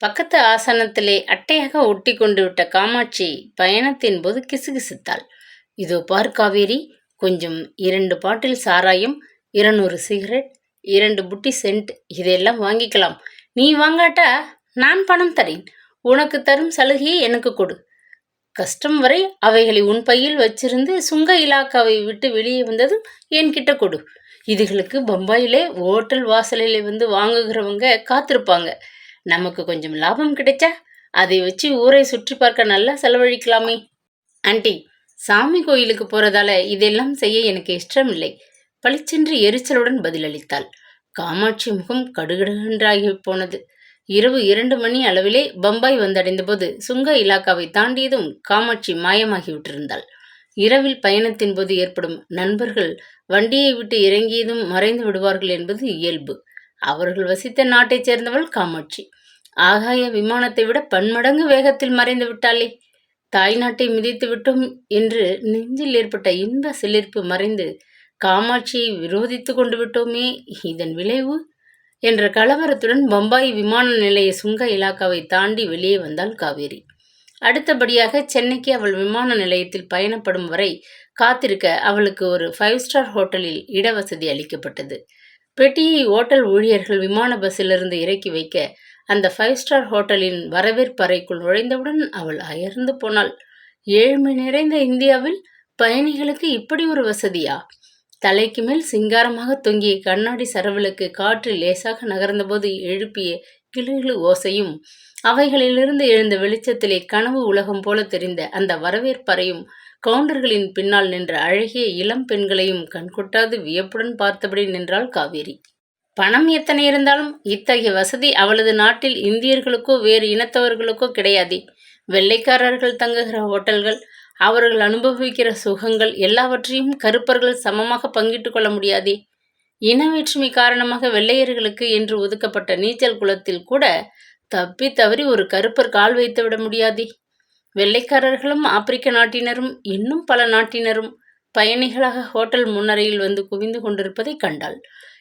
பக்கத்து ஆசனத்திலே அட்டையாக ஒட்டி கொண்டு விட்ட காமாட்சி பயணத்தின் போது கிசுகிசுத்தாள். இதோ பார் காவேரி, கொஞ்சம் 2 பாட்டில் சாராயம், 200 சிகரெட், 2 புட்டி சென்ட், இதெல்லாம் வாங்கிக்கலாம். நீ வாங்காட்டா நான் பணம் தரேன். உனக்கு தரும் சலுகையை எனக்கு கொடு. கஷ்டம் வரை அவைகளை உன் பையில் வச்சிருந்து சுங்க இலாக்காவை விட்டு வெளியே வந்ததும் என்கிட்ட கொடு. இதுகளுக்கு பம்பாயிலே ஓட்டல் வாசலிலே வந்து வாங்குகிறவங்க காத்திருப்பாங்க. நமக்கு கொஞ்சம் லாபம் கிடைச்சா அதை வச்சு ஊரை சுற்றி பார்க்க நல்லா செலவழிக்கலாமே. ஆண்டி, சாமி கோயிலுக்கு போறதால இதெல்லாம் செய்ய எனக்கு இஷ்டமில்லை. பளிச்சென்று எரிச்சலுடன் பதிலளித்தாள். காமாட்சி முகம் கடுகடுகென்றாகி போனது. இரவு 2 மணி அளவிலே பம்பாய் வந்தடைந்த போது சுங்க இலாக்காவை தாண்டியதும் காமாட்சி மாயமாகிவிட்டிருந்தாள். இரவில் பயணத்தின் போது ஏற்படும் நண்பர்கள் வண்டியை விட்டு இறங்கியதும் மறைந்து விடுவார்கள் என்பது இயல்பு. அவர்கள் வசித்த நாட்டைச் சேர்ந்தவள் காமாட்சி. ஆகாய விமானத்தை விட பன்மடங்கு வேகத்தில் மறைந்து விட்டாளே. தாய் நாட்டை மிதித்து விட்டோம் என்று நெஞ்சில் ஏற்பட்ட இன்ப சிலிர்ப்பு மறைந்து காமாட்சியை விரோதித்து கொண்டு விட்டோமே, இதன் விளைவு என்ற கலவரத்துடன் பம்பாய் விமான நிலைய சுங்க இலாக்காவை தாண்டி வெளியே வந்தாள் காவேரி. அடுத்தபடியாக சென்னைக்கு அவள் விமான நிலையத்தில் பயணப்படும் வரை காத்திருக்க அவளுக்கு ஒரு 5 ஸ்டார் ஹோட்டலில் இடவசதி அளிக்கப்பட்டது. பெட்டியை ஓட்டல் ஊழியர்கள் விமான பஸ்ஸிலிருந்து இறக்கி வைக்க அந்த 5 ஸ்டார் ஹோட்டலின் வரவேற்பறைக்குள் நுழைந்தவுடன் அவள் அயர்ந்து போனாள். ஏழ்மை நிறைந்த இந்தியாவில் பயணிகளுக்கு இப்படி ஒரு வசதியா? தலைக்கு மேல் சிங்காரமாக தொங்கிய கண்ணாடி சரவிளக்கு காற்றில் லேசாக நகர்ந்தபோது எழுப்பிய கிளுகிளு ஓசையும், அவைகளிலிருந்து எழுந்த வெளிச்சத்திலே கனவு உலகம் போல தெரிந்த அந்த வரவேற்பறையும், கவுண்டர்களின் பின்னால் நின்ற அழகிய இளம் பெண்களையும் கண்கொட்டாது வியப்புடன் பார்த்தபடி நின்றாள் காவேரி. பணம் எத்தனை இருந்தாலும் இத்தகைய வசதி அவளது நாட்டில் இந்தியர்களுக்கோ வேறு இனத்தவர்களுக்கோ கிடையாதே. வெள்ளைக்காரர்கள் தங்குகிற ஹோட்டல்கள், அவர்கள் அனுபவிக்கிற சுகங்கள் எல்லாவற்றையும் கருப்பர்கள் சமமாக பங்கிட்டு கொள்ள முடியாதே. இன வேற்றுமை காரணமாக வெள்ளையர்களுக்கு என்று ஒதுக்கப்பட்ட நீச்சல் குளத்தில் கூட தப்பி தவறி ஒரு கருப்பர் கால் வைத்து விட முடியாதே. வெள்ளைக்காரர்களும் ஆப்பிரிக்க நாட்டினரும் இன்னும் பல நாட்டினரும் பயணிகளாக ஹோட்டல் முன்னரையில் வந்து குவிந்து கொண்டிருப்பதை கண்டாள்.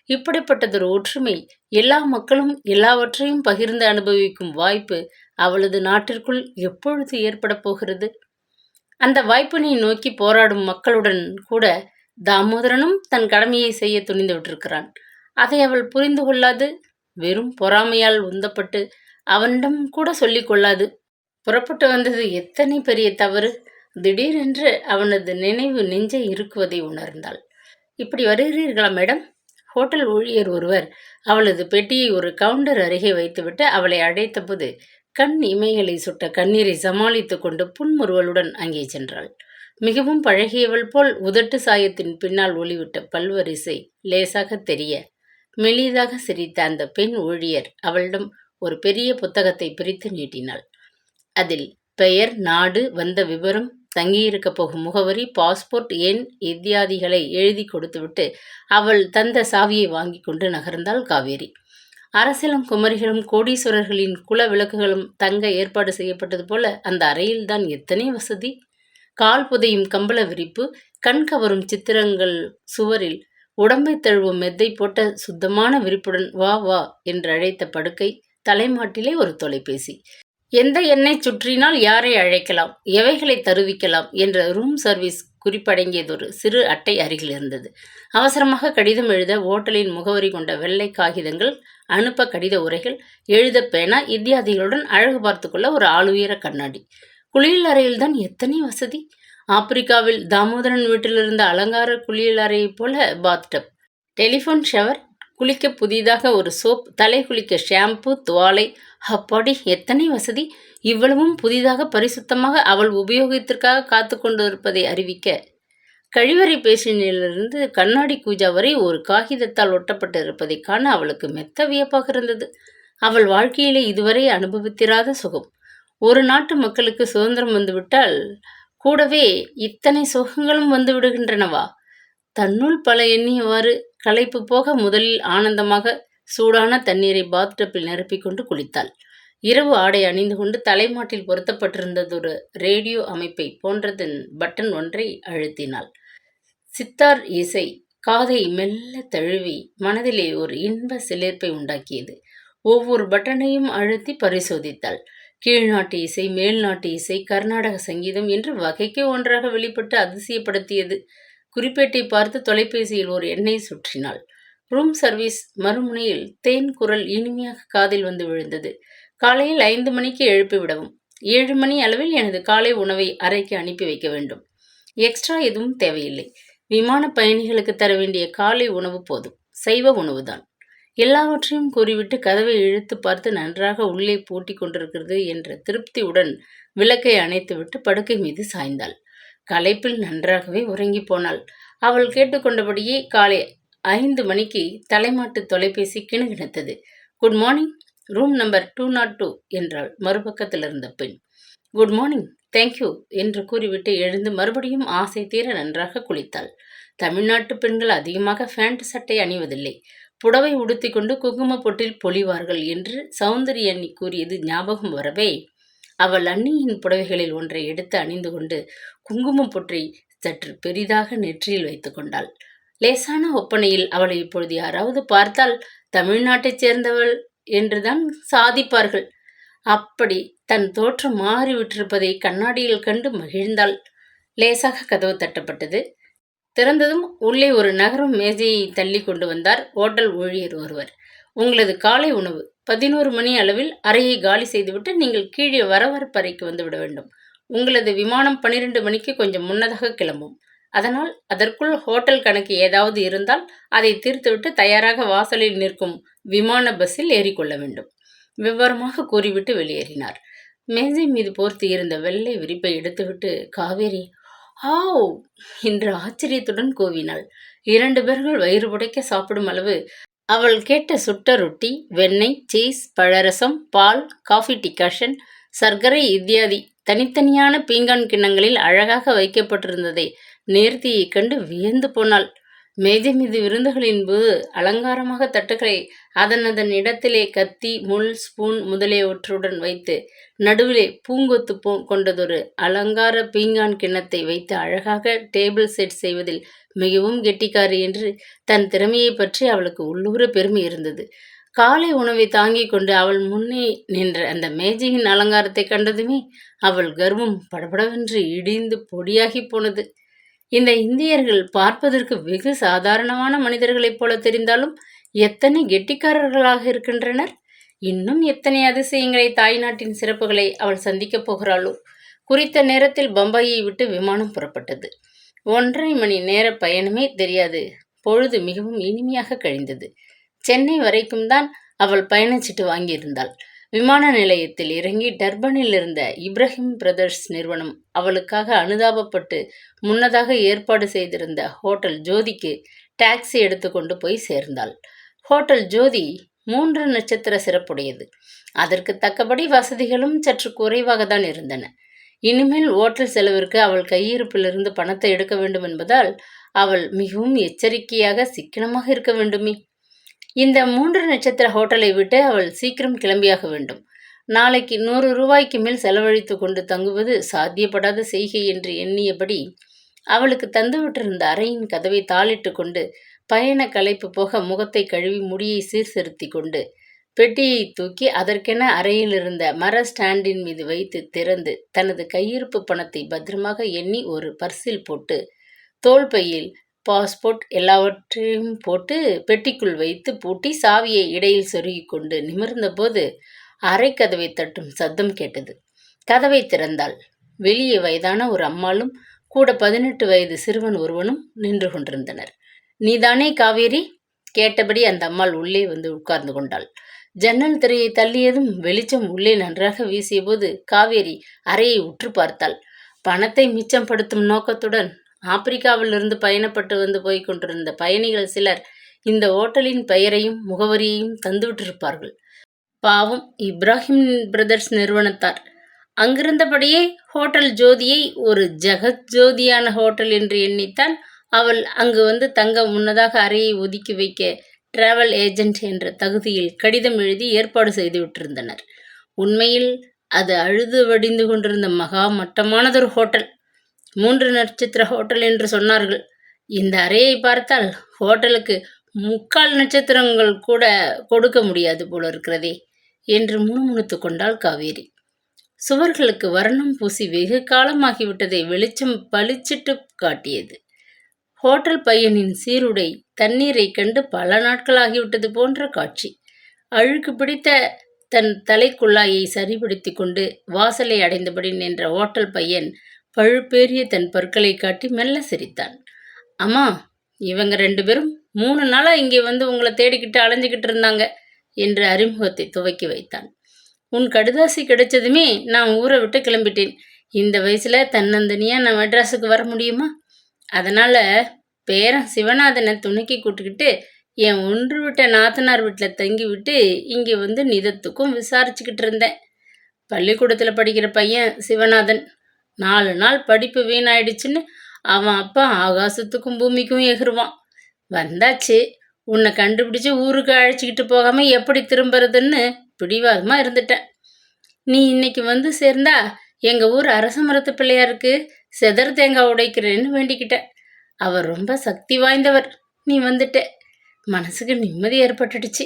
இப்படிப்பட்டதொரு ஒற்றுமை, எல்லா மக்களும் எல்லாவற்றையும் பகிர்ந்து அனுபவிக்கும் வாய்ப்பு அவளது நாட்டிற்குள் எப்பொழுது ஏற்பட போகிறது? அந்த வாய்ப்பினை நோக்கி போராடும் மக்களுடன் கூட தாமோதரனும் தன் கடமையை செய்ய துணிந்து விட்டிருக்கிறான். அதை அவள் புரிந்து கொள்ளாது, வெறும் பொறாமையால் உந்தப்பட்டு அவனிடம் கூட சொல்லிக் கொள்ளாது. புறப்பட்டு வந்தது எத்தனை பெரிய தவறு! திடீரென்று அவனது நினைவு நெஞ்சை இறுக்குவதை உணர்ந்தாள். இப்படி வருகிறீர்களா மேடம்? ஹோட்டல் ஊழியர் ஒருவர் அவளது பெட்டியை ஒரு கவுண்டர் அருகே வைத்துவிட்டு அவளை அழைத்தபோது கண் இமைகளை சுட்ட கண்ணீரை சமாளித்து கொண்டு புன்முறுவலுடன் அங்கே சென்றாள். மிகவும் பழகியவள் போல் உதட்டு சாயத்தின் பின்னால் ஒளிவிட்ட பல்வரிசை லேசாக தெரிய மெலிதாக சிரித்த அந்த பெண் ஊழியர் அவளிடம் ஒரு பெரிய புத்தகத்தை பிரித்து நீட்டினாள். அதில் பெயர், நாடு, வந்த விவரம், தங்கியிருக்க போகும் முகவரி, பாஸ்போர்ட் எண் இத்தியாதிகளை எழுதி கொடுத்துவிட்டு அவள் தந்த சாவியை வாங்கி கொண்டு நகர்ந்தாள் காவேரி. அரசியலும் குமரிகளும் கோடீஸ்வரர்களின் குல விளக்குகளும் தங்க ஏற்பாடு செய்யப்பட்டது போல அந்த அறையில்தான் எத்தனை வசதி! கால் புதையும் கம்பள விரிப்பு, கண் கவரும் சித்திரங்கள் சுவரில், உடம்பை தழுவும் மெத்தை போட்ட சுத்தமான விரிப்புடன் வா வா என்று அழைத்த படுக்கை, தலைமாட்டிலே ஒரு தொலைபேசி. எந்த எண்ணை சுற்றினால் யாரை அழைக்கலாம், எவைகளை தருவிக்கலாம் என்ற ரூம் சர்வீஸ் குறிப்படங்கியதொரு சிறு அட்டை அருகில் இருந்தது. அவசரமாக கடிதம் எழுத ஓட்டலின் முகவரி கொண்ட வெள்ளை காகிதங்கள், அனுப்ப கடித உரைகள், எழுத பேனா இத்தியாதிகளுடன் அழகு பார்த்து கொள்ள ஒரு ஆளுயர கண்ணாடி. குளியல் அறையில்தான் எத்தனை வசதி! ஆப்பிரிக்காவில் தாமோதரன் வீட்டிலிருந்த அலங்கார குளியல் அறையைப் போல பாத்டப், டெலிஃபோன் ஷவர், குளிக்க புதிதாக ஒரு சோப், தலை குளிக்க ஷாம்பு, துவாலை. அப்பாடி, எத்தனை வசதி! இவ்வளவும் புதிதாக பரிசுத்தமாக அவள் உபயோகத்திற்காக காத்து கொண்டிருப்பதை அறிவிக்க கழிவறை பேசினிலிருந்து கண்ணாடி கூஜா வரை ஒரு காகிதத்தால் ஒட்டப்பட்டு இருப்பதை காண அவளுக்கு மெத்த வியப்பாக இருந்தது. அவள் வாழ்க்கையிலே இதுவரை அனுபவித்திராத சுகம். ஒரு நாட்டு மக்களுக்கு சுதந்திரம் வந்துவிட்டால் கூடவே இத்தனை சுகங்களும் வந்து விடுகின்றனவா? தன்னுள் பல எண்ணியவாறு களைப்பு போக முதலில் ஆனந்தமாக சூடான தண்ணீரை பாத்டப்பில் நிரப்பிக்கொண்டு குளித்தாள். இரவு ஆடை அணிந்து கொண்டு தலைமாட்டில் பொருத்தப்பட்டிருந்ததொரு ரேடியோ அமைப்பை போன்றதன் பட்டன் ஒன்றை அழுத்தினாள். சித்தார் இசை காதை மெல்ல தழுவி மனதிலே ஒரு இன்ப சிலிர்ப்பை உண்டாக்கியது. ஒவ்வொரு பட்டனையும் அழுத்தி பரிசோதித்தாள். கீழ்நாட்டு இசை, மேல்நாட்டு இசை, கர்நாடக சங்கீதம் என்று வகைக்கு ஒன்றாக வெளிப்பட்டு அதிசயப்படுத்தியது. குறிப்பேட்டை பார்த்து தொலைபேசியில் ஒரு எண்ணை சுற்றினாள். ரூம் சர்வீஸ் மறுமுனையில் தேன் குரல் இனிமையாக காதில் வந்து விழுந்தது. காலையில் 5 மணிக்கு எழுப்பிவிடவும். 7 மணி அளவில் எனது காலை உணவை அறைக்கு அனுப்பி வைக்க வேண்டும். எக்ஸ்ட்ரா எதுவும் தேவையில்லை. விமான பயணிகளுக்கு தர வேண்டிய காலை உணவு போதும். சைவ உணவுதான். எல்லாவற்றையும் கூறிவிட்டு கதவை இழுத்து பார்த்து நன்றாக உள்ளே பூட்டி கொண்டிருக்கிறது என்ற திருப்தியுடன் விளக்கை அணைத்துவிட்டு படுக்கை மீது சாய்ந்தாள். களைப்பில் நன்றாகவே உறங்கி போனாள். அவள் கேட்டுக்கொண்டபடியே காலை 5 மணிக்கு தலைமாட்டு தொலைபேசி கிணுகிணத்தது. குட் மார்னிங், ரூம் நம்பர் 202 என்றாள் மறுபக்கத்தில் இருந்த பெண். குட் மார்னிங், தேங்க்யூ என்று கூறிவிட்டு எழுந்து மறுபடியும் ஆசை தீர நன்றாக குளித்தாள். தமிழ்நாட்டு பெண்கள் அதிகமாக பேண்ட் சட்டை அணிவதில்லை. புடவை உடுத்தி கொண்டு குங்கும பொட்டில் பொழிவார்கள் என்று சௌந்தரி அண்ணி கூறியது ஞாபகம் வரவே அவள் அண்ணியின் புடவைகளில் ஒன்றை எடுத்து அணிந்து கொண்டு குங்குமம் பொற்றை சற்று பெரிதாக நெற்றியில் வைத்து கொண்டாள். லேசான ஒப்பனையில் அவளை இப்பொழுது யாராவது பார்த்தால் தமிழ்நாட்டைச் சேர்ந்தவள் என்றுதான் சாதிப்பார்கள். அப்படி தன் தோற்றம் மாறிவிட்டிருப்பதை கண்ணாடியில் கண்டு மகிழ்ந்தாள். லேசாக கதவு தட்டப்பட்டது. திறந்ததும் உள்ளே ஒரு நகரும் மேஜையை தள்ளி கொண்டு வந்தார் ஓட்டல் ஊழியர் ஒருவர். உங்களது காலை உணவு 11 மணி அளவில் அறையை காலி செய்துவிட்டு நீங்கள் கீழே வரவரப்பறைக்கு வந்துவிட வேண்டும். உங்களது விமானம் 12 மணிக்கு கொஞ்சம் முன்னதாக கிளம்பும். அதனால் அதற்குள் ஹோட்டல் கணக்கு ஏதாவது இருந்தால் அதை தீர்த்துவிட்டு தயாராக வாசலில் நிற்கும் விமான பஸ்ஸில் ஏறிக்கொள்ள வேண்டும். விவரமாக கூறிவிட்டு வெளியேறினார். மேஜை மீது போர்த்தி இருந்த வெள்ளை விரிப்பை எடுத்துவிட்டு காவேரி ஆவ் என்று ஆச்சரியத்துடன் கூவினாள். 2 பேர்கள் வயிறு புடைக்க சாப்பிடும் அளவு அவள் கேட்ட சுட்ட ரொட்டி, வெண்ணெய், சீஸ், பழரசம், பால், காஃபி டிகாஷன், சர்க்கரை இத்தியாதி தனித்தனியான பீங்கான் கிண்ணங்களில் அழகாக வைக்கப்பட்டிருந்ததை நேர்த்தியைக் கண்டு வியந்து போனாள். மேஜை மீது விருந்துகளின் போது அலங்காரமாக தட்டுகளை அதன் இடத்திலே கத்தி, முள், ஸ்பூன் முதலியவற்றுடன் வைத்து நடுவிலே பூங்கொத்து கொண்டதொரு அலங்கார பீங்கான் கிண்ணத்தை வைத்து அழகாக டேபிள் செட் செய்வதில் மிகவும் கெட்டிக்காரி என்று தன் திறமையை பற்றி அவளுக்கு உள்ளூர பெருமை இருந்தது. காலை உணவை தாங்கிக் கொண்டு அவள் முன்னே நின்ற அந்த மேஜையின் அலங்காரத்தை கண்டதுமே அவள் கர்வம் படபடவென்று இடிந்து பொடியாகி போனது. இந்த இந்தியர்கள் பார்ப்பதற்கு வெகு சாதாரணமான மனிதர்களைப் போல தெரிந்தாலும் எத்தனை கெட்டிக்காரர்களாக இருக்கின்றனர். இன்னும் எத்தனை அதிசயங்களை, தாய்நாட்டின் சிறப்புகளை அவள் சந்திக்கப் போகிறாளோ. குறித்த நேரத்தில் பம்பாயை விட்டு விமானம் புறப்பட்டது. 1.5 மணி நேர பயணமே தெரியாது. பொழுது மிகவும் இனிமையாக கழிந்தது. சென்னை வரைக்கும் தான் அவள் பயணச்சீட்டு வாங்கியிருந்தாள். விமான நிலையத்தில் இறங்கி டர்பனில் இருந்த இப்ராஹிம் பிரதர்ஸ் நிறுவனம் அவளுக்காக அனுதாபப்பட்டு முன்னதாக ஏற்பாடு செய்திருந்த ஹோட்டல் ஜோதிக்கு டாக்ஸி எடுத்துக்கொண்டு போய் சேர்ந்தாள். ஹோட்டல் ஜோதி 3 நட்சத்திர சிறப்புடையது. அதற்கு தக்கபடி வசதிகளும் சற்று குறைவாக தான் இருந்தன. இனிமேல் ஓட்டல் செலவிற்கு அவள் கையிருப்பிலிருந்து பணத்தை எடுக்க வேண்டும் என்பதால் அவள் மிகவும் எச்சரிக்கையாக சிக்கனமாக இருக்க வேண்டுமே. இந்த 3 நட்சத்திர ஹோட்டலை விட்டு அவள் சீக்கிரம் கிளம்பியாக வேண்டும். நாளைக்கு 100 ரூபாய்க்கு மேல் செலவழித்து கொண்டு தங்குவது சாத்தியப்படாத செய்கை என்று எண்ணியபடி அவளுக்கு தந்துவிட்டிருந்த அறையின் கதவை தாளிட்டு கொண்டு பயண களைப்பு போக முகத்தை கழுவி முடியை சீர்திருத்தி கொண்டு பெட்டியை தூக்கி அதற்கென அறையில் இருந்த மர ஸ்டாண்டின் மீது வைத்து திறந்து தனது கையிருப்பு பணத்தை பத்திரமாக எண்ணி ஒரு பர்சில் போட்டு தோள்பையில் பாஸ்போர்ட் எல்லாவற்றையும் போட்டு பெட்டிக்குள் வைத்து பூட்டி சாவியை இடையில் சொருகி கொண்டு நிமிர்ந்தபோது அறை கதவை தட்டும் சத்தம் கேட்டது. கதவை திறந்தாள். வெளியே வயதான ஒரு அம்மாளும் கூட 18 வயது சிறுவன் ஒருவனும் நின்று கொண்டிருந்தனர். நீதானே காவேரி? கேட்டபடி அந்த அம்மாள் உள்ளே வந்து உட்கார்ந்து கொண்டாள். ஜன்னல் திரையை தள்ளியதும் வெளிச்சம் உள்ளே நன்றாக வீசிய போது காவேரி அறையை உற்று பார்த்தாள். பணத்தை மிச்சப்படுத்தும் நோக்கத்துடன் ஆப்பிரிக்காவிலிருந்து பயணப்பட்டு வந்து போய்க் கொண்டிருந்த பயணிகள் சிலர் இந்த ஓட்டலின் பெயரையும் முகவரியையும் தந்துவிட்டிருப்பார்கள். பாவம் இப்ராஹிம் பிரதர்ஸ் நிறுவனத்தார். அங்கிருந்தபடியே ஹோட்டல் ஜோதியை ஒரு ஜெகத் ஜோதியான ஹோட்டல் என்று எண்ணித்தான் அவள் அங்கு வந்து தங்க முன்னதாக அறையை ஒதுக்கி வைக்க டிராவல் ஏஜென்ட் என்ற தகுதியில் கடிதம் எழுதி ஏற்பாடு செய்து விட்டிருந்தனர். உண்மையில் அது அழுது வடிந்து கொண்டிருந்த மகா மட்டமானதொரு ஹோட்டல். 3 நட்சத்திர ஹோட்டல் என்று சொன்னார்கள். இந்த அறையை பார்த்தால் ஹோட்டலுக்கு முக்கால் நட்சத்திரங்கள் கூட கொடுக்க முடியாது போல இருக்கிறதே என்று முணுமுணுத்து கொண்டாள் காவேரி. சுவர்களுக்கு வர்ணம் பூசி வெகு காலமாகிவிட்டதை வெளிச்சம் பளிச்சிட்டு காட்டியது. ஹோட்டல் பையனின் சீருடை தண்ணீரை கண்டு பல நாட்களாகிவிட்டது போன்ற காட்சி. அழுக்கு பிடித்த தன் தலைக்குள்ளாயை சரிபடுத்தி கொண்டு வாசலை அடைந்தபடி நின்ற ஹோட்டல் பையன் பழுப்பேறிய தன் பற்களை காட்டி மெல்ல சிரித்தான். அம்மா, இவங்க 2 பேரும் 3 நாளாக இங்கே வந்து உங்களை தேடிக்கிட்டு அலைஞ்சிக்கிட்டு இருந்தாங்க என்று அறிமுகத்தை துவக்கி வைத்தான். உன் கடுதாசி கிடைச்சதுமே நான் ஊரை விட்டு கிளம்பிட்டேன். இந்த வயசில் தன்னந்தனியாக நான் மெட்ராஸுக்கு வர முடியுமா? அதனால் பேரன் சிவநாதனை துணைக்கி கூட்டுக்கிட்டு என் ஒன்று விட்ட நாத்தனார் வீட்டில் தங்கி விட்டு இங்கே வந்து நிதத்துக்கும் விசாரிச்சுக்கிட்டு இருந்தேன். பள்ளிக்கூடத்தில் படிக்கிற பையன் சிவநாதன் 4 நாள் படிப்பு வீணாயிடுச்சுன்னு அவன் அப்பா ஆகாசத்துக்கும் பூமிக்கும் எகிருவான். வந்தாச்சு, உன்னை கண்டுபிடிச்சி ஊருக்கு அழைச்சிக்கிட்டு போகாமல் எப்படி திரும்புறதுன்னு பிடிவாதமாக இருந்துட்டேன். நீ இன்னைக்கு வந்து சேர்ந்தா எங்கள் ஊர் அரச மரத்து பிள்ளையாருக்கு செதர் தேங்காய் உடைக்கிறேன்னு வேண்டிக்கிட்டேன். அவர் ரொம்ப சக்தி வாய்ந்தவர். நீ வந்துட்ட. மனசுக்கு நிம்மதி ஏற்பட்டுடுச்சு.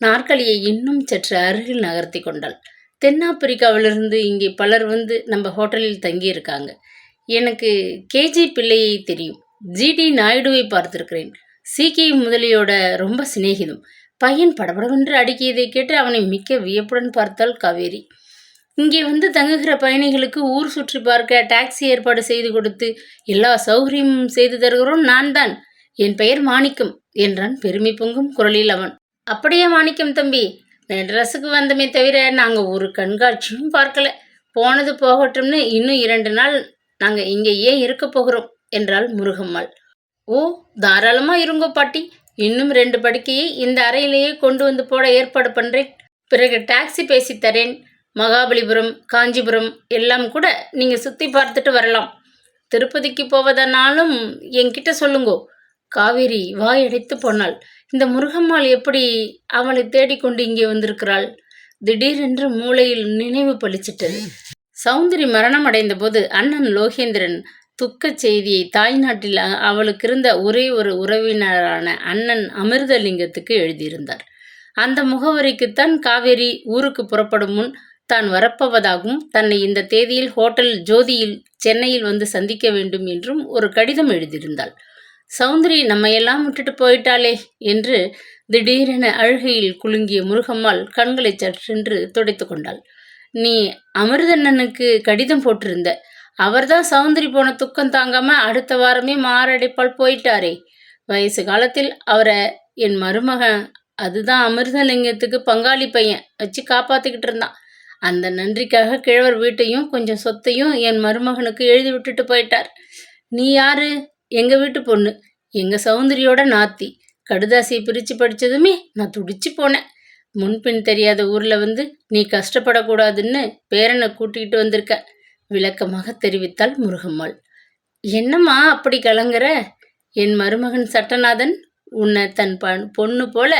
நாற்காலியை இன்னும் சற்று அருகில் நகர்த்தி கொண்டாள். தென்னாப்பிரிக்காவிலிருந்து இங்கே பலர் வந்து நம்ம ஹோட்டலில் தங்கியிருக்காங்க. எனக்கு கேஜி பிள்ளையை தெரியும். ஜிடி நாயுடுவை பார்த்துருக்கிறேன். சிகே முதலியோட ரொம்ப சிநேகிதம். பையன் படபடவென்று அடுக்கியதை கேட்டு அவனை மிக்க வியப்புடன் பார்த்தாள் காவேரி. இங்கே வந்து தங்குகிற பயணிகளுக்கு ஊர் சுற்றி பார்க்க டாக்ஸி ஏற்பாடு செய்து கொடுத்து எல்லா சௌகரியமும் செய்து தருகிறோம் நான் தான். என் பெயர் மாணிக்கம் என்றான் பெருமை பொங்கும் குரலில் அவன். அப்படியே மாணிக்கம் தம்பி, மெட்ராஸுக்கு வந்தமே தவிர நாங்கள் ஒரு கண்காட்சியும் பார்க்கல. போனது போகட்டும்னு இன்னும் 2 நாள் நாங்கள் இங்கேயே இருக்க போகிறோம் என்றாள் முருகம்மாள். ஓ, தாராளமாக இருங்கோ பாட்டி. இன்னும் 2 படுக்கையை இந்த அறையிலேயே கொண்டு வந்து போட ஏற்பாடு பண்ணுறேன். பிறகு டாக்ஸி பேசி தரேன். மகாபலிபுரம், காஞ்சிபுரம் எல்லாம் கூட நீங்கள் சுற்றி பார்த்துட்டு வரலாம். திருப்பதிக்கு போவதனாலும் என்கிட்ட சொல்லுங்கோ. காவேரி வாயடைத்து போனாள். இந்த முருகம்மாள் எப்படி அவளை தேடிக்கொண்டு இங்கே வந்திருக்கிறாள்? திடீரென்று மூளையில் நினைவு பளிச்சிட்டது. சௌந்தரி மரணம் அடைந்த போது அண்ணன் லோகேந்திரன் துக்கச் செய்தியை தாய்நாட்டில் அவளுக்கு இருந்த ஒரே ஒரு உறவினரான அண்ணன் அமிர்தலிங்கத்துக்கு எழுதியிருந்தார். அந்த முகவரிக்குத்தான் காவேரி ஊருக்கு புறப்படும் முன் தான் வரப்போவதாகவும் தன்னை இந்த தேதியில் ஹோட்டல் ஜோதியில் சென்னையில் வந்து சந்திக்க வேண்டும் என்றும் ஒரு கடிதம் எழுதியிருந்தாள். சௌந்தரி நம்மையெல்லாம் விட்டுட்டு போயிட்டாளே என்று திடீரென அழுகையில் குலுங்கிய முருகம்மாள் கண்களை சற்றென்று துடைத்து கொண்டாள். நீ அமிர்தண்ணனுக்கு கடிதம் போட்டிருந்த. அவர்தான் சௌந்தரி போன துக்கம் தாங்காம அடுத்த வாரமே மாரடைப்பால் போயிட்டாரே. வயசு காலத்தில் அவரை என் மருமகன், அதுதான் அமிர்தலிங்கத்துக்கு பங்காளி பையன், வச்சு காப்பாற்றிக்கிட்டு இருந்தான். அந்த நன்றிக்காக கிழவர் வீட்டையும் கொஞ்சம் சொத்தையும் என் மருமகனுக்கு எழுதி விட்டுட்டு போயிட்டார். நீ யாரு? எங்கள் வீட்டு பொண்ணு, எங்கள் சௌந்தரியோட நாத்தி. கடுதாசியை பிரித்து படித்ததுமே நான் துடிச்சு போனேன். முன்பின் தெரியாத ஊரில் வந்து நீ கஷ்டப்படக்கூடாதுன்னு பேரனை கூட்டிகிட்டு வந்திருக்க விளக்கமாக தெரிவித்தாள் முருகம்மாள். என்னம்மா அப்படி கலங்குற? என் மருமகன் சட்டநாதன் உன்னை தன் பொண்ணு போல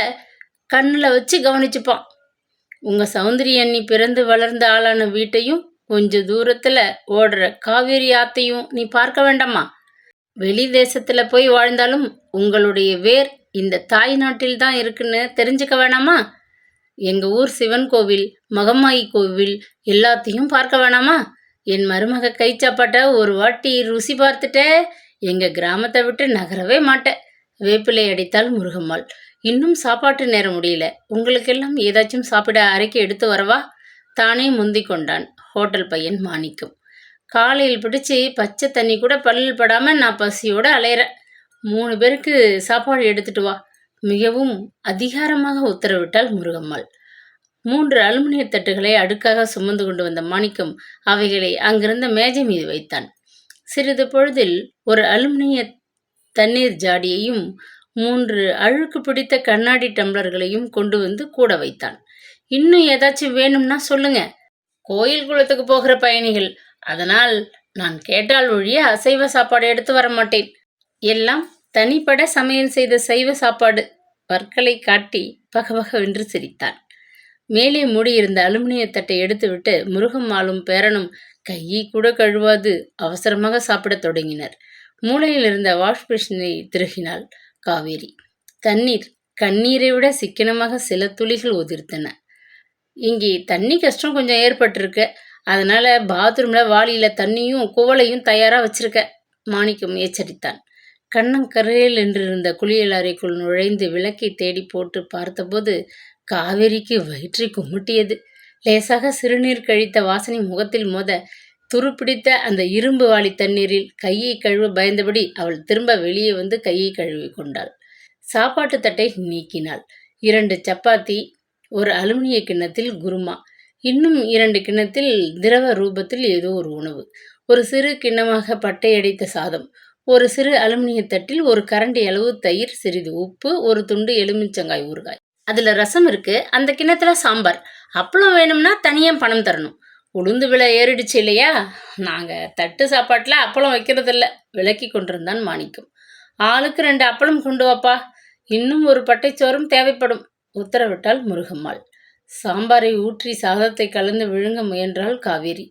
கண்ணில் வச்சு கவனிச்சுப்பான். உங்கள் சௌந்தரி அண்ணி பிறந்து வளர்ந்த ஆளான வீட்டையும் கொஞ்சம் தூரத்தில் ஓடுற காவேரி ஆத்தையும் நீ பார்க்க வேண்டாமா? வெளி தேசத்தில் போய் வாழ்ந்தாலும் உங்களுடைய வேர் இந்த தாய் நாட்டில் தான் இருக்குன்னு தெரிஞ்சுக்க வேணாமா? எங்கள் ஊர் சிவன் கோவில், மகமாயி கோவில் எல்லாத்தையும் பார்க்க வேணாமா? என் மருமக கை சாப்பாட்டை ஒரு வாட்டி ருசி பார்த்துட்டே எங்கள் கிராமத்தை விட்டு நகரவே மாட்டேன். வேப்பிலை அடித்தாள் முருகம்மாள். இன்னும் சாப்பாட்டு நேரம் முடியல. உங்களுக்கெல்லாம் ஏதாச்சும் சாப்பிட அறைக்கு எடுத்து வரவா? தானே முந்தி கொண்டான் ஹோட்டல் பையன் மாணிக்கம். காலையில் பிடிச்சி பச்சை தண்ணி கூட பல்லில் படாமல் நான் பசியோடு அலையிறேன். 3 பேருக்கு சாப்பாடு எடுத்துட்டு வா, மிகவும் அதிகாரமாக உத்தரவிட்டாள் முருகம்மாள். 3 அலுமினிய தட்டுகளை அடுக்காக சுமந்து கொண்டு வந்த மாணிக்கம் அவைகளை அங்கிருந்த மேஜை மீது வைத்தான். சிறிது பொழுதில் ஒரு அலுமினிய தண்ணீர் ஜாடியையும் 3 அழுக்கு பிடித்த கண்ணாடி டம்ளர்களையும் கொண்டு வந்து கூட வைத்தான். இன்னும் ஏதாச்சும் வேணும்னா சொல்லுங்க. கோயில் குளத்துக்கு போகிற பயணிகள், அதனால் நான் கேட்டால் ஒழிய அசைவ சாப்பாடு எடுத்து வர மாட்டேன். எல்லாம் தனிப்பட சமையல் செய்த சைவ சாப்பாடு. பற்களை காட்டி பகபகவென்று சிரித்தான். மேலே மூடியிருந்த அலுமினிய தட்டை எடுத்துவிட்டு முருகம்மாளும் பேரனும் கையை கூட கழுவாது அவசரமாக சாப்பிடத் தொடங்கினர். மூளையில் இருந்த வாஷ் பேஷனை திருகினாள் காவேரி. தண்ணீர் கண்ணீரை விட சிக்கனமாக சில துளிகள் உதிர்த்தன. இங்கே தண்ணி கஷ்டம் கொஞ்சம் ஏற்பட்டிருக்கு. அதனால பாத்ரூம்ல வாளியில தண்ணியும் குவளையும் தயாரா வச்சிருக்க, மாணிக்கம் எச்சரித்தான். கண்ணம் கரையில் என்றிருந்த குளியல் அறைக்குள் நுழைந்து விளக்கை தேடி போட்டு பார்த்தபோது காவேரிக்கு வயிற்றை குமுட்டியது. லேசாக சிறுநீர் கழித்த வாசனை முகத்தில் மோத துருப்பிடித்த அந்த இரும்பு வாளி தண்ணீரில் கையை கழுவ பயந்தபடி அவள் திரும்ப வெளியே வந்து கையை கழுவி கொண்டாள். சாப்பாட்டு தட்டை நீக்கினாள். 2 சப்பாத்தி, ஒரு அலுமினிய கிண்ணத்தில் குருமா, இன்னும் 2 கிண்ணத்தில் திரவ ரூபத்தில் ஏதோ ஒரு உணவு, ஒரு சிறு கிண்ணமாக பட்டை அடைத்த சாதம், ஒரு சிறு அலுமினிய தட்டில் ஒரு கரண்டி அளவு தயிர், சிறிது உப்பு, ஒரு துண்டு எலுமிச்சங்காய் ஊறுகாய். அதுல ரசம் இருக்கு. அந்த கிண்ணத்துல சாம்பார். அப்பளம் வேணும்னா தனியா பணம் தரணும். உளுந்து விலை ஏறிடுச்சு இல்லையா? நாங்க தட்டு சாப்பாட்டுல அப்பளம் வைக்கிறதில்ல, விலக்கி கொண்டிருந்தான் மாணிக்கம். ஆளுக்கு 2 அப்பளம் கொண்டு வாப்பா. இன்னும் ஒரு பட்டைச்சோறும் தேவைப்படும், உத்தரவிட்டாள் முருகம்மாள். சாம்பாரை ஊற்றி சாதத்தை கலந்து விழுங்க முயன்றாள் காவேரி.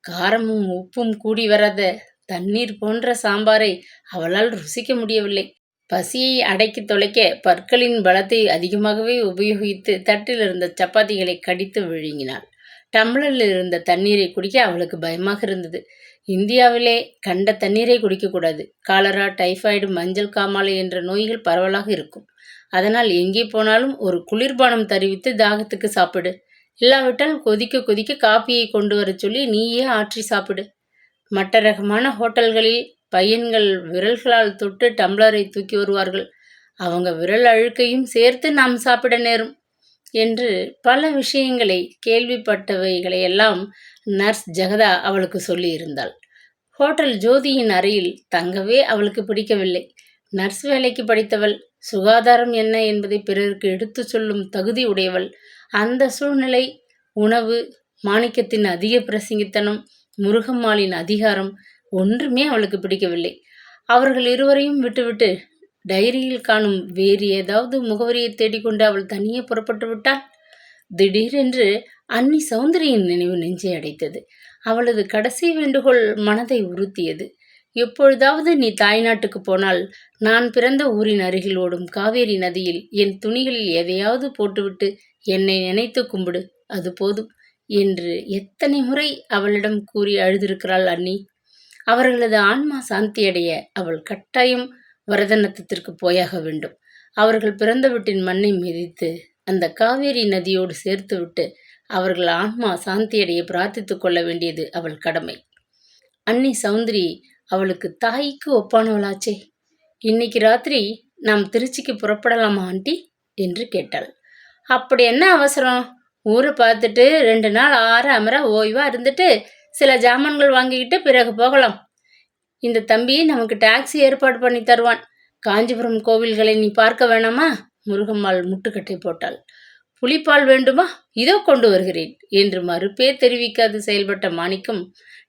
காரமும் உப்பும் கூடி வராத தண்ணீர் போன்ற சாம்பாரை அவளால் ருசிக்க முடியவில்லை. பசியை அடக்கி தொலைக்க பற்களின் பலத்தை அதிகமாகவே உபயோகித்து தட்டில் இருந்த சப்பாத்திகளை கடித்து விழுங்கினாள். டம்ளரில் இருந்த தண்ணீரை குடிக்க அவளுக்கு பயமாக இருந்தது. இந்தியாவிலே கண்ட தண்ணீரை குடிக்கக்கூடாது. காலரா, டைஃபாய்டு, மஞ்சள் காமாலை என்ற நோய்கள் பரவலாக இருக்கும். அதனால் எங்கே போனாலும் ஒரு குளிர்பானம் தருவித்து தாகத்துக்கு சாப்பிடு. இல்லாவிட்டால் கொதிக்க கொதிக்க காப்பியை கொண்டு வர சொல்லி நீயே ஆற்றி சாப்பிடு. மற்ற ரகமான ஹோட்டல்களில் பையன்கள் விரல்களால் தொட்டு டம்ளரை தூக்கி வருவார்கள். அவங்க விரல் அழுக்கையும் சேர்த்து நாம் சாப்பிட நேரும் என்று பல விஷயங்களை, கேள்விப்பட்டவைகளையெல்லாம் நர்ஸ் ஜெகதா அவளுக்கு சொல்லியிருந்தாள். ஹோட்டல் ஜோதியின் அறையில் தங்கவே அவளுக்கு பிடிக்கவில்லை. நர்ஸ் வேலைக்கு படித்தவள், சுகாதாரம் என்ன என்பதை பிறருக்கு எடுத்து சொல்லும் தகுதி உடையவள். அந்த சூழ்நிலை, உணவு, மாணிக்கத்தின் அதிக பிரசங்கித்தனம், முருகம்மாளின் அதிகாரம் ஒன்றுமே அவளுக்கு பிடிக்கவில்லை. அவர்கள் இருவரையும் விட்டுவிட்டு டைரியில் காணும் வேறு ஏதாவது முகவரியை தேடிக்கொண்டு அவள் தனியே புறப்பட்டு விட்டாள். திடீரென்று அன்னி சௌந்தரியின் நினைவு நெஞ்சை அடைத்தது. அவளது கடைசி வேண்டுகோள் மனதை உறுத்தியது. எப்பொழுதாவது நீ தாய்நாட்டுக்கு போனால் நான் பிறந்த ஊரின் அருகில் ஓடும் காவேரி நதியில் என் துணிகளில் எதையாவது போட்டுவிட்டு என்னை நினைத்து கும்பிடு, அது போதும் என்று எத்தனை முறை அவளிடம் கூறி அழுதிருக்கிறாள் அன்னி. அவர்களது ஆன்மா சாந்தியடைய அவள் கட்டாயம் வரதநத்தத்திற்கு போயாக வேண்டும். அவர்கள் பிறந்த வீட்டின் மண்ணை மிதித்து அந்த காவேரி நதியோடு சேர்த்துவிட்டு அவர்கள் ஆன்மா சாந்தியடைய பிரார்த்தித்து கொள்ள வேண்டியது அவள் கடமை. அன்னி சௌந்தரி அவளுக்கு தாய்க்கு ஒப்பானவளாச்சே. இன்னைக்கு ராத்திரி நாம் திருச்சிக்கு புறப்படலாமா ஆண்டி என்று கேட்டாள். அப்படி என்ன அவசரம்? ஊரை பார்த்துட்டு 2 நாள் ஆற அமர ஓய்வா இருந்துட்டு சில ஜாமான்கள் வாங்கிக்கிட்டு பிறகு போகலாம். இந்த தம்பி நமக்கு டாக்ஸி ஏற்பாடு பண்ணி தருவான். காஞ்சிபுரம் கோவில்களை நீ பார்க்க வேணாமா? முருகம்மாள் முட்டுக்கட்டை போட்டாள். புலிப்பால் வேண்டுமா? இதோ கொண்டு வருகிறேன் என்று மறுப்பே தெரிவிக்காது செயல்பட்ட மாணிக்கம்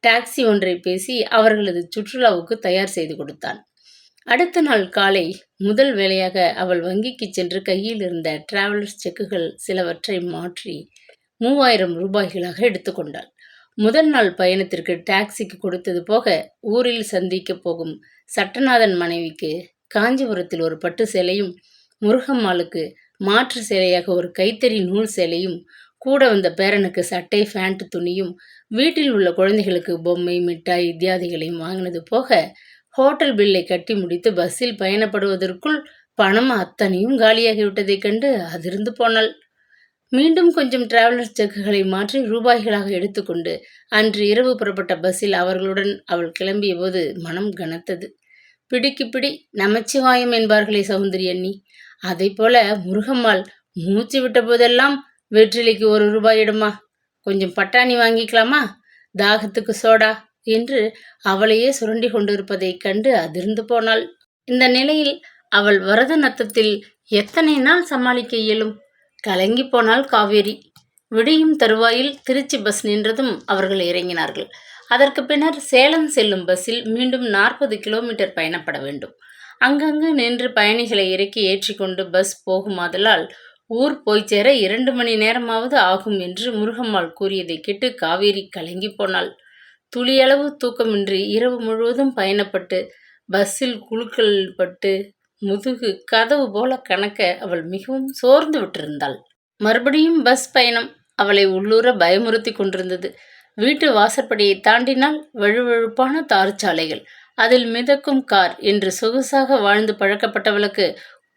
டாக்ஸி ஒன்றை பேசி அவர்களது சுற்றுலாவுக்கு தயார் செய்து கொடுத்தான். அடுத்த நாள் காலை முதல் வேளையாக அவள் வங்கிக்கு சென்று கையில் இருந்த டிராவலர்ஸ் செக்குகள் சிலவற்றை மாற்றி 3000 ரூபாய்களாக எடுத்துக்கொண்டாள். முதல் நாள் பயணத்திற்கு டாக்ஸிக்கு கொடுத்தது போக ஊரில் சந்திக்க போகும் சட்டநாதன் மனைவிக்கு காஞ்சிபுரத்தில் ஒரு பட்டு சேலையும், முருகம்மாளுக்கு மாற்று சேலையாக ஒரு கைத்தறி நூல் சேலையும், கூட வந்த பேரனுக்கு சட்டை ஃபேண்ட் துணியும், வீட்டில் உள்ள குழந்தைகளுக்கு பொம்மை, மிட்டாய் இத்தியாதிகளையும் வாங்கினது போக ஹோட்டல் பில்லை கட்டி முடித்து பஸ்ஸில் பயணப்படுவதற்குள் பணம் அத்தனையும் காலியாகிவிட்டதைக் கண்டு அதிர்ந்து போனாள். மீண்டும் கொஞ்சம் டிராவலர்ஸ் செக்குகளை மாற்றி ரூபாய்களாக எடுத்துக்கொண்டு அன்று இரவு புறப்பட்ட பஸ்ஸில் அவர்களுடன் அவள் கிளம்பிய போது மனம் கனத்தது. பிடிக்கு பிடி நமச்சிவாயம் என்பார்களே சௌந்தரி அண்ணி, அதை போல முருகம்மாள் மூச்சு விட்ட போதெல்லாம் வெற்றிலைக்கு 1 ரூபாய் இடுமா, கொஞ்சம் பட்டாணி வாங்கிக்கலாமா, தாகத்துக்கு சோடா என்று அவளையே சுரண்டி கொண்டிருப்பதைக் கண்டு அதிர்ந்து போனாள். இந்த நிலையில் அவள் வரத நத்தத்தில் எத்தனை நாள் சமாளிக்க இயலும்? கலங்கி போனாள் காவேரி. விடியும் தருவாயில் திருச்சி பஸ் நின்றதும் அவர்கள் இறங்கினார்கள். அதற்கு பின்னர் சேலம் செல்லும் பஸ்ஸில் மீண்டும் 40 கிலோமீட்டர் பயணப்பட வேண்டும். அங்கங்கு நின்று பயணிகளை இறக்கி ஏற்றிக்கொண்டு பஸ் போகுமாதலால் ஊர் போய் சேர 2 மணி நேரமாவது ஆகும் என்று முருகம்மாள் கூறியதை கேட்டு காவேரி கலங்கி போனாள். துளியளவு தூக்கமின்றி இரவு முழுவதும் பயணப்பட்டு பஸ்ஸில் குழுக்கள் பட்டு முதுகு கதவு போல கணக்க அவள் மிகவும் சோர்ந்து விட்டிருந்தாள். மறுபடியும் பஸ் பயணம் அவளை உள்ளூர பயமுறுத்தி கொண்டிருந்தது. வீட்டு வாசற்படியை தாண்டினால் வழுவழுப்பான தார் சாலைகள், அதில் மிதக்கும் கார் என்று சொகுசாக வாழ்ந்து பழக்கப்பட்டவளுக்கு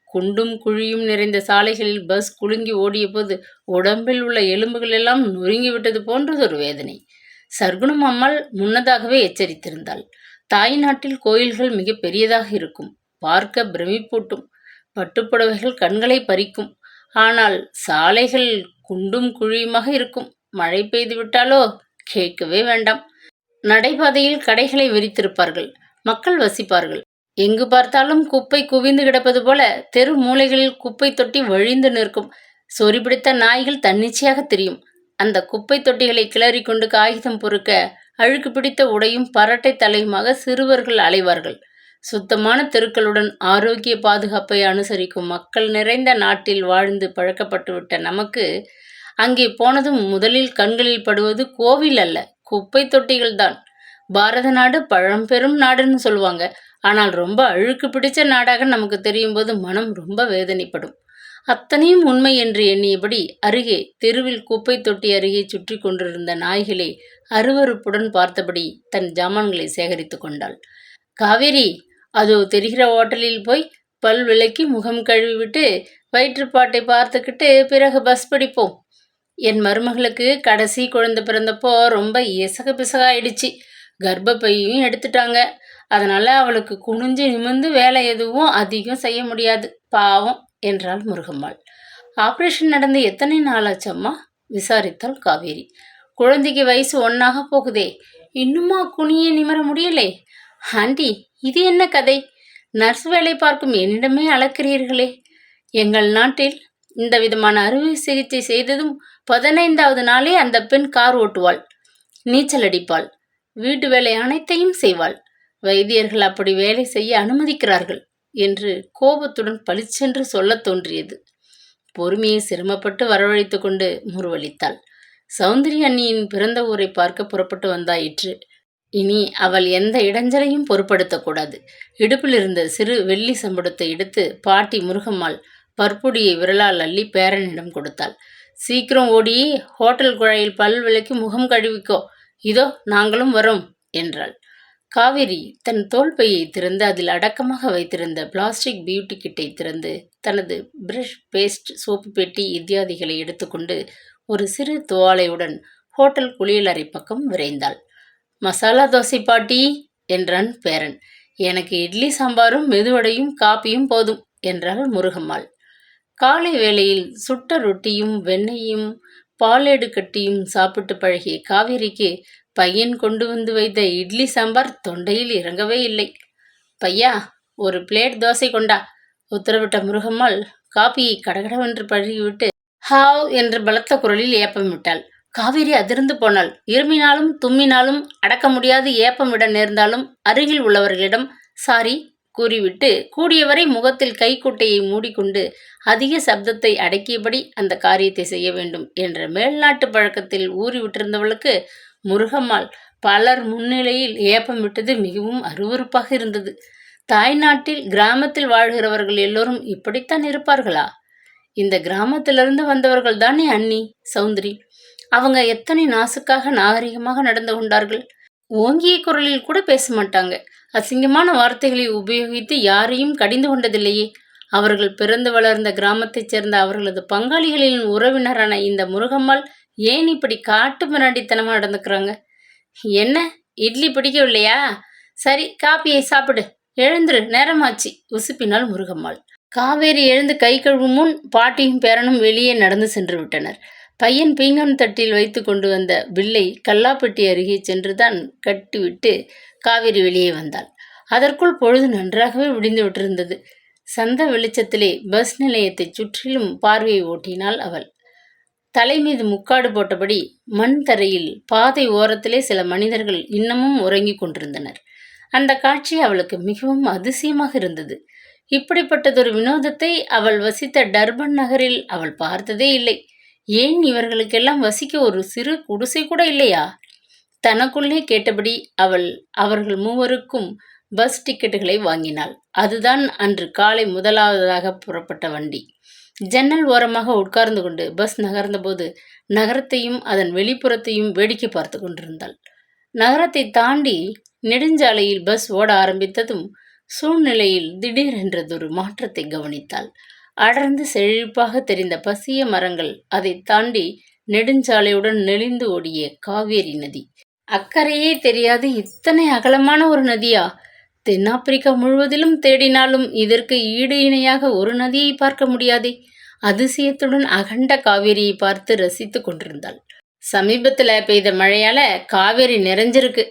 குண்டும் குழியும் நிறைந்த சாலைகளில் பஸ் குலுங்கி ஓடிய போது உடம்பில் உள்ள எலும்புகள் எல்லாம் நொறுங்கிவிட்டது போன்றதொரு வேதனை. சர்க்குணம் அம்மாள் முன்னதாகவே எச்சரித்திருந்தாள். தாய் நாட்டில் கோயில்கள் மிக பெரியதாக இருக்கும், பார்க்க பிரமிப்பூட்டும், பட்டுப்புடவைகள் கண்களை பறிக்கும். ஆனால் சாலைகள் குண்டும் குழியுமாக இருக்கும். மழை பெய்து விட்டாலோ கேட்கவே வேண்டாம். நடைபாதையில் கடைகளை விரித்திருப்பார்கள், மக்கள் வசிப்பார்கள். எங்கு பார்த்தாலும் குப்பை குவிந்து கிடப்பது போல தெரு மூலைகளில் குப்பை தொட்டி வழிந்து நிற்கும். சொறி பிடித்த நாய்கள் தன்னிச்சையாக தெரியும். அந்த குப்பை தொட்டிகளை கிளறி கொண்டு காகிதம் பொறுக்க அழுக்கு பிடித்த உடையும் பரட்டை தலையுமாக சிறுவர்கள் அலைவார்கள். சுத்தமான தெருக்களுடன் ஆரோக்கிய பாதுகாப்பை அனுசரிக்கும் மக்கள் நிறைந்த நாட்டில் வாழ்ந்து பழக்கப்பட்டுவிட்ட நமக்கு அங்கே போனதும் முதலில் கண்களில் படுவது கோவில் அல்ல, குப்பை தொட்டிகள்தான். பாரத நாடு பழம்பெரும் நாடுன்னு சொல்லுவாங்க. ஆனால் ரொம்ப அழுக்கு பிடிச்ச நாடாக நமக்கு தெரியும் போது மனம் ரொம்ப வேதனைப்படும். அத்தனையும் உண்மை என்று எண்ணியபடி அருகே தெருவில் குப்பை தொட்டி அருகே சுற்றி கொண்டிருந்த நாய்களை அருவருப்புடன் பார்த்தபடி தன் ஜாமான்களை சேகரித்து கொண்டாள். காவேரி, அதோ தெரிகிற ஹோட்டலில் போய் பல் விளக்கி முகம் கழுவிவிட்டு வயிற்றுப்பாட்டை பார்த்துக்கிட்டு பிறகு பஸ் பிடிப்போம். என் மருமகளுக்கு கடைசி குழந்தை பிறந்தப்போ ரொம்ப இசக பிசகாயிடுச்சு. கர்ப்பப்பையும் எடுத்துட்டாங்க. அதனால அவளுக்கு குனிஞ்சு நிமிர்ந்து வேலை எதுவும் அதிகம் செய்ய முடியாது, பாவம் என்றாள் முருகம்மாள். ஆப்ரேஷன் நடந்து எத்தனை நாளாச்சம்மா விசாரித்தாள் காவேரி. குழந்தைக்கு வயசு 1 போகுதே, இன்னுமா குனியே நிமிர முடியலே? ஆண்டி, இது என்ன கதை? நர்ஸ் வேலை பார்க்கும் என்னிடமே அளக்கிறீர்களே. எங்கள் நாட்டில் இந்த விதமான அறுவை சிகிச்சை செய்ததும் 15வது நாளே அந்த பெண் கார் ஓட்டுவாள், நீச்சல் அடிப்பாள், வீட்டு வேலை அனைத்தையும் செய்வாள். வைத்தியர்கள் அப்படி வேலை செய்ய அனுமதிக்கிறார்கள் என்று கோபத்துடன் பளிச்சென்று சொல்லத் தோன்றியது. பொறுமையை சிரமப்பட்டு வரவழைத்து கொண்டு முறுவலித்தாள். சௌந்தரி அண்ணியின் பிறந்த ஊரை பார்க்க புறப்பட்டு வந்தாயிற்று. இனி அவள் எந்த இடைஞ்சலையும் பொருட்படுத்தக்கூடாது. இடுப்பில் இருந்த சிறு வெள்ளி சம்படத்தை எடுத்து பாட்டி முருகம்மாள் பற்பொடியை விரலால் அள்ளி பேரனிடம் கொடுத்தாள். சீக்கிரம் ஓடி ஹோட்டல் குழாயில் பல் விளக்கி முகம் கழுவிக்கோ, இதோ நாங்களும் வரோம் என்றாள். காவேரி தன் தோல் பையை திறந்து அதில் அடக்கமாக வைத்திருந்த பிளாஸ்டிக் பியூட்டி கிட்டை திறந்து தனது பிரஷ், பேஸ்ட், சோப்பு பெட்டி இத்தியாதிகளை எடுத்துக்கொண்டு ஒரு சிறு துவாலையுடன் ஹோட்டல் குளியலறை பக்கம் விரைந்தாள். மசாலா தோசை பாட்டி என்றான் பேரன். எனக்கு இட்லி சாம்பாரும் மெதுவடையும் காப்பியும் போதும் என்றாள் முருகம்மாள். காலை வேளையில் சுட்ட ரொட்டியும் வெண்ணெயும் பாலேடு கட்டியும் சாப்பிட்டு பழகிய காவேரிக்கு பையன் கொண்டு வந்து வைத்த இட்லி சாம்பார் தொண்டையில் இறங்கவே இல்லை. பையா, ஒரு பிளேட் தோசை கொண்டா உத்தரவிட்ட முருகம்மாள் காப்பியை கடகடவென்று பழகிவிட்டு ஹாவ் என்று பலத்த குரலில் ஏப்பமிட்டாள். காவேரி அதிர்ந்து போனாள். இருமினாலும் தும்மினாலும் அடக்க முடியாது ஏப்பம் விட நேர்ந்தாலும் அருகில் உள்ளவர்களிடம் சாரி கூறிவிட்டு கூடியவரை முகத்தில் கைக்குட்டையை மூடிக்கொண்டு அதிக சப்தத்தை அடக்கியபடி அந்த காரியத்தை செய்ய வேண்டும் என்ற மேல்நாட்டு பழக்கத்தில் ஊறிவிட்டிருந்தவளுக்கு முருகம்மாள் பலர் முன்னிலையில் ஏப்பம் விட்டது மிகவும் அருவருப்பாக இருந்தது. தாய்நாட்டில் கிராமத்தில் வாழ்கிறவர்கள் எல்லோரும் இப்படித்தான் இருப்பார்களா? இந்த கிராமத்திலிருந்து வந்தவர்கள் தானே அண்ணி, சௌந்தரி. அவங்க எத்தனை நாசுக்காக நாகரிகமாக நடந்து கொண்டார்கள். ஓங்கிய குரலில் கூட பேச மாட்டாங்க. அசிங்கமான வார்த்தைகளை உபயோகித்து யாரையும் கடிந்து கொண்டதில்லையே. அவர்கள் பிறந்து வளர்ந்த கிராமத்தைச் சேர்ந்த அவர்களது பங்காளிகளின் உறவினரான இந்த முருகம்மாள் ஏன் இப்படி காட்டு மிராண்டித்தனமா நடந்துக்கிறாங்க? என்ன, இட்லி பிடிக்கவில்லையா? சரி, காப்பியை சாப்பிடு, எழுந்துரு, நேரமாச்சு உசுப்பினாள் முருகம்மாள். காவேரி எழுந்து கை கழுவும் முன் பாட்டியும் பேரனும் வெளியே நடந்து சென்று விட்டனர். பையன் பீங்கான் தட்டில் வைத்து கொண்டு வந்த பில்லை கல்லாப்பட்டி அருகே சென்றுதான் கட்டிவிட்டு காவேரி வெளியே வந்தாள். அதற்குள் பொழுது நன்றாகவே விடிந்து விட்டிருந்தது. சந்த வெளிச்சத்திலே பஸ் நிலையத்தை சுற்றிலும் பார்வையை ஓட்டினாள் அவள். தலை மீது முக்காடு போட்டபடி மண் தரையில் பாதை ஓரத்திலே சில மனிதர்கள் இன்னமும் உறங்கிக் கொண்டிருந்தனர். அந்த காட்சி அவளுக்கு மிகவும் அதிசயமாக இருந்தது. இப்படிப்பட்டதொரு வினோதத்தை அவள் வசித்த டர்பன் நகரில் அவள் பார்த்ததே இல்லை. ஏன் இவர்களுக்கெல்லாம் வசிக்க ஒரு சிறு குடிசை கூட இல்லையா? தனக்குள்ளே கேட்டபடி அவர்கள் மூவருக்கும் பஸ் டிக்கெட்டுகளை வாங்கினாள். அதுதான் அன்று காலை முதலாவதாக புறப்பட்ட வண்டி. ஜன்னல் ஓரமாக உட்கார்ந்து கொண்டு பஸ் நகர்ந்தபோது நகரத்தையும் அதன் வெளிப்புறத்தையும் வேடிக்கை பார்த்து கொண்டிருந்தாள். நகரத்தை தாண்டி நெடுஞ்சாலையில் பஸ் ஓட ஆரம்பித்ததும் சூழ்நிலையில் திடீரென்றதொரு மாற்றத்தை கவனித்தாள். அடர்ந்து செழிப்பாக தெரிந்த பசிய மரங்கள், அதை தாண்டி நெடுஞ்சாலையுடன் நெளிந்து ஓடிய காவேரி நதி. அக்கறையே தெரியாது இத்தனை அகலமான ஒரு நதியா? தென்னாப்பிரிக்கா முழுவதிலும் தேடினாலும் இதற்கு ஈடு இணையாக ஒரு நதியை பார்க்க முடியாதே. அதிசயத்துடன் அகண்ட காவேரியை பார்த்து ரசித்து கொண்டிருந்தாள். சமீபத்தில் பெய்த மழையால காவேரி நிறைஞ்சிருக்கு.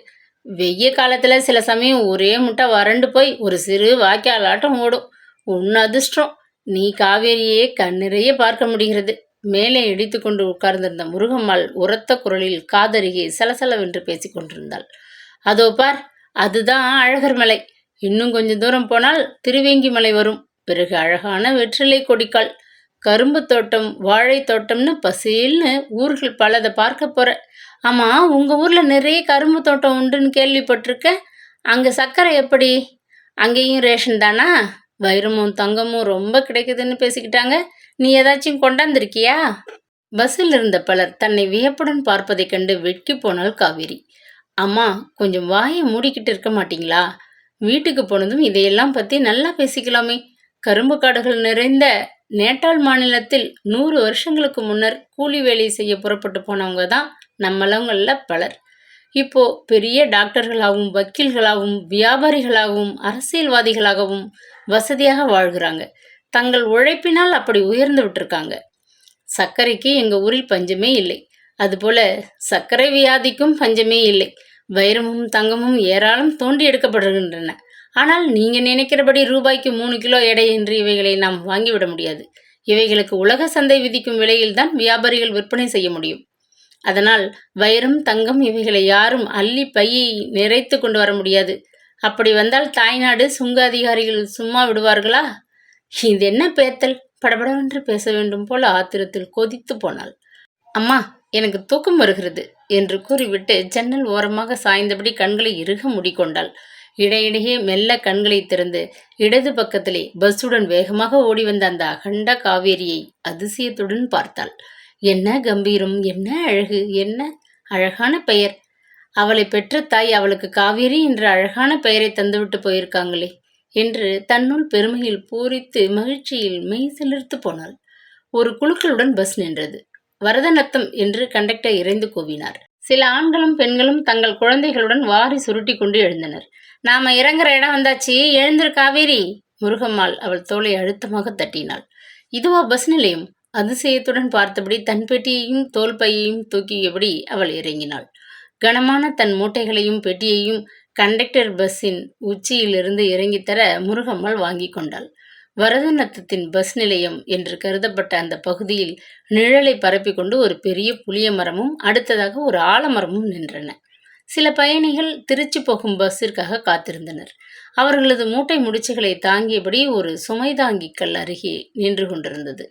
வெய்ய காலத்துல சில சமயம் ஒரே முட்டை வறண்டு போய் ஒரு சிறு வாய்க்காலாட்டம் ஓடும். உன் அதிர்ஷ்டம், நீ காவேரியே கண்ணிறைய பார்க்க முடிகிறது. மேலே இடித்து கொண்டு உட்கார்ந்திருந்த முருகம்மாள் உரத்த குரலில் காதருகே சலசலவென்று பேசிக் கொண்டிருந்தாள். அதோ பார், அதுதான் அழகர் மலை. இன்னும் கொஞ்சம் தூரம் போனால் திருவேங்கி மலை வரும். பிறகு அழகான வெற்றிலை கொடிக்கால், கரும்பு தோட்டம், வாழை தோட்டம்னு பசேல்னு ஊர்கள் பலதை பார்க்க போற. ஆமா, உங்க ஊர்ல நிறைய கரும்பு தோட்டம் உண்டுன்னு கேள்விப்பட்டிருக்க. அங்க சர்க்கரை எப்படி? அங்கேயும் ரேஷன் தானா? வைரமும் தங்கமும் ரொம்ப கிடைக்குதுன்னு பேசிக்கிட்டாங்க. நீ ஏதாச்சும் கொண்டாந்துருக்கியா? பஸ்ஸில் இருந்த பலர் தன்னை வியப்புடன் பார்ப்பதைக் கண்டு வெட்கி போனாள் காவேரி. அம்மா, கொஞ்சம் வாயை மூடிக்கிட்டு இருக்க மாட்டீங்களா? வீட்டுக்கு போனதும் இதையெல்லாம் பத்தி நல்லா பேசிக்கலாமே. கரும்பு காடுகள் நிறைந்த நேட்டாள் மாநிலத்தில் 100 வருஷங்களுக்கு முன்னர் கூலி வேலை செய்ய புறப்பட்டு போனவங்க தான் நம்மளவங்கள பலர். இப்போ பெரிய டாக்டர்களாகவும் வக்கீல்களாகவும் வியாபாரிகளாகவும் அரசியல்வாதிகளாகவும் வசதியாக வாழ்கிறாங்க. தங்கள் உழைப்பினால் அப்படி உயர்ந்து விட்டுருக்காங்க. சர்க்கரைக்கு எங்க ஊரில் பஞ்சமே இல்லை. அதுபோல சர்க்கரை வியாதிக்கும் பஞ்சமே இல்லை. வைரமும் தங்கமும் ஏராளம் தோண்டி எடுக்கப்படுகின்றன. ஆனால் நீங்க நினைக்கிறபடி ரூபாய்க்கு 3 கிலோ எடை என்று இவைகளை நாம் வாங்கிவிட முடியாது. இவைகளுக்கு உலக சந்தை விதிக்கும் விலையில்தான் வியாபாரிகள் விற்பனை செய்ய முடியும். அதனால் வைரம் தங்கம் இவைகளை யாரும் அள்ளி பையை நிறைத்து கொண்டு வர முடியாது. அப்படி வந்தால் தாய்நாடு சுங்க அதிகாரிகள் சும்மா விடுவார்களா? இது என்ன பேத்தல்? படபடவென்று பேச வேண்டும் போல ஆத்திரத்தில் கொதித்து போனாள். அம்மா, எனக்கு தூக்கம் வருகிறது என்று கூறிவிட்டு ஜன்னல் ஓரமாக சாய்ந்தபடி கண்களை இறுக மூடிக்கொண்டாள். இடையிடையே மெல்ல கண்களை திறந்து இடது பக்கத்திலே பஸ்ஸுடன் வேகமாக ஓடி வந்த அந்த அகண்ட காவேரியை அதிசயத்துடன் பார்த்தாள். என்ன கம்பீரம், என்ன அழகு, என்ன அழகான பெயர்! அவளை பெற்ற தாய் அவளுக்கு காவேரி என்ற அழகான பெயரை தந்துவிட்டு போயிருக்காங்களே என்று தன்னுள் பெருமையில் பூரித்து மகிழ்ச்சியில் மெய் சிலிர்த்து போனாள். ஒரு குழுக்களுடன் பஸ் நின்றது. வரதநத்தம் என்று கண்டக்டர் இறைந்து கூவினார். சில ஆண்களும் பெண்களும் தங்கள் குழந்தைகளுடன் வாரி சுருட்டி கொண்டு எழுந்தனர். நாம இறங்குற இடம் வந்தாச்சு, எழுந்திரு காவேரி. முருகம்மாள் அவள் தோளை அழுத்தமாக தட்டினாள். இதுவா பஸ் நிலையம்? அதிசயத்துடன் பார்த்தபடி தன் பெட்டியையும் தோல் பையையும் தூக்கியபடி அவள் இறங்கினாள். கனமான தன் மூட்டைகளையும் பெட்டியையும் கண்டக்டர் பஸ்ஸின் உச்சியிலிருந்து இறங்கித்தர முருகம்மாள் வாங்கி கொண்டாள். வரதநத்தத்தின் பஸ் நிலையம் என்று கருதப்பட்ட அந்த பகுதியில் நிழலை பரப்பிக்கொண்டு ஒரு பெரிய புளிய மரமும் அடுத்ததாக ஒரு ஆலமரமும் நின்றன. சில பயணிகள் திருச்சி போகும் பஸ்ஸிற்காக காத்திருந்தனர். அவர்களது மூட்டை முடிச்சுகளை தாங்கியபடி ஒரு சுமை தாங்கிக்கல் அருகே நின்று கொண்டிருந்தது.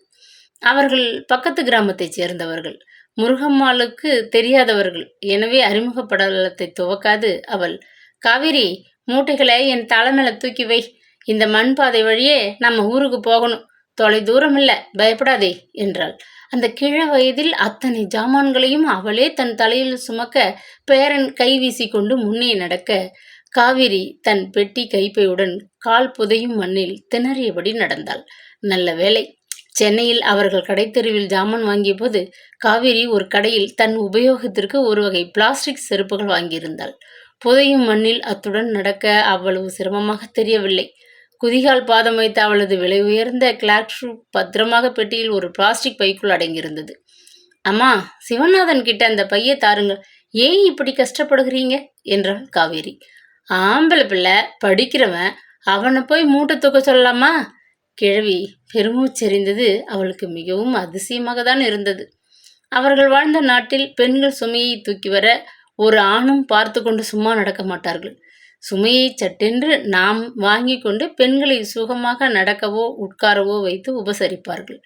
அவர்கள் பக்கத்து கிராமத்தைச் சேர்ந்தவர்கள். முருகம்மாளுக்கு தெரியாதவர்கள். எனவே அறிமுகப்படலத்தை துவக்காது அவள், காவேரி, மூட்டைகளை என் தலை மேல தூக்கி வை. இந்த மண் பாதை வழியே நம்ம ஊருக்கு போகணும். தொலை தூரம் இல்ல, பயப்படாதே என்றாள். அந்த கிழ வயதில் அத்தனை ஜாமான்களையும் அவளே தன் தலையில் சுமக்க பேரன் கை வீசி கொண்டு முன்னே நடக்க காவேரி தன் பெட்டி கைப்பையுடன் கால் புதையும் மண்ணில் திணறியபடி நடந்தாள். நல்ல வேளை, சென்னையில் அவர்கள் கடைத்தெருவில் ஜாமான் வாங்கிய போது காவேரி ஒரு கடையில் தன் உபயோகத்திற்கு ஒரு வகை பிளாஸ்டிக் செருப்புகள் வாங்கியிருந்தாள். புதையும் மண்ணில் அத்துடன் நடக்க அவ்வளவு சிரமமாக தெரியவில்லை. குதிகால் பாதம் வைத்த அவளது விலை உயர்ந்த கிளாக் ஷூ பத்திரமாக பெட்டியில் ஒரு பிளாஸ்டிக் பைக்குள் அடங்கியிருந்தது. அம்மா, சிவநாதன் கிட்ட அந்த பையை தாருங்கள். ஏன் இப்படி கஷ்டப்படுகிறீங்க என்றாள் காவேரி. ஆம்பளை பிள்ளை, படிக்கிறவன், அவனை போய் மூட்டை தூக்க சொல்லலாமா? கிழவி பெருமூச்செறிந்தது. அவளுக்கு மிகவும் அதிசயமாக தான் இருந்தது. அவர்கள் வாழ்ந்த நாட்டில் பெண்கள் சுமையை தூக்கி வர ஒரு ஆணும் பார்த்து கொண்டு சும்மா நடக்க மாட்டார்கள். சுமையை சட்டென்று நாம் வாங்கி கொண்டு பெண்களை சுகமாக நடக்கவோ உட்காரவோ வைத்து உபசரிப்பார்கள்.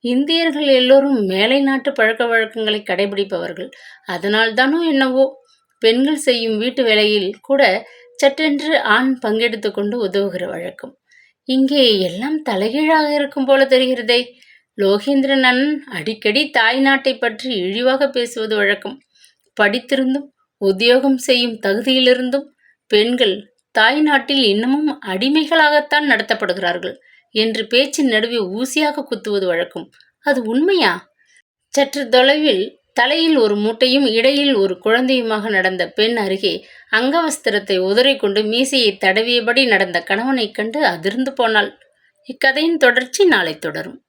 இந்தியர்கள் எல்லோரும் மேலை நாட்டு பழக்க வழக்கங்களை கடைபிடிப்பவர்கள். அதனால்தானோ என்னவோ பெண்கள் செய்யும் வீட்டு வேலையில் கூட சட்டென்று ஆண் பங்கெடுத்து கொண்டு உதவுகிற வழக்கம். இங்கே எல்லாம் தலைகீழாக இருக்கும் போல தெரிகிறதே. லோகேந்திரன் அண்ணன் அடிக்கடி தாய் நாட்டை பற்றி இழிவாக பேசுவது வழக்கம். படித்திருந்தும் உத்தியோகம் செய்யும் தகுதியிலிருந்தும் பெண்கள் தாய் நாட்டில் இன்னமும் அடிமைகளாகத்தான் நடத்தப்படுகிறார்கள் என்று பேச்சின் நடுவே ஊசியாக குத்துவது வழக்கம். அது உண்மையா? சற்று தொலைவில் தலையில் ஒரு மூட்டையும் இடையில் ஒரு குழந்தையுமாக நடந்த பெண் அருகே அங்கவஸ்திரத்தை உதறிக்கொண்டு மீசையை தடவியபடி நடந்த கணவனைக் கண்டு அதிர்ந்து போனாள். இக்கதையின் தொடர்ச்சி நாளை தொடரும்.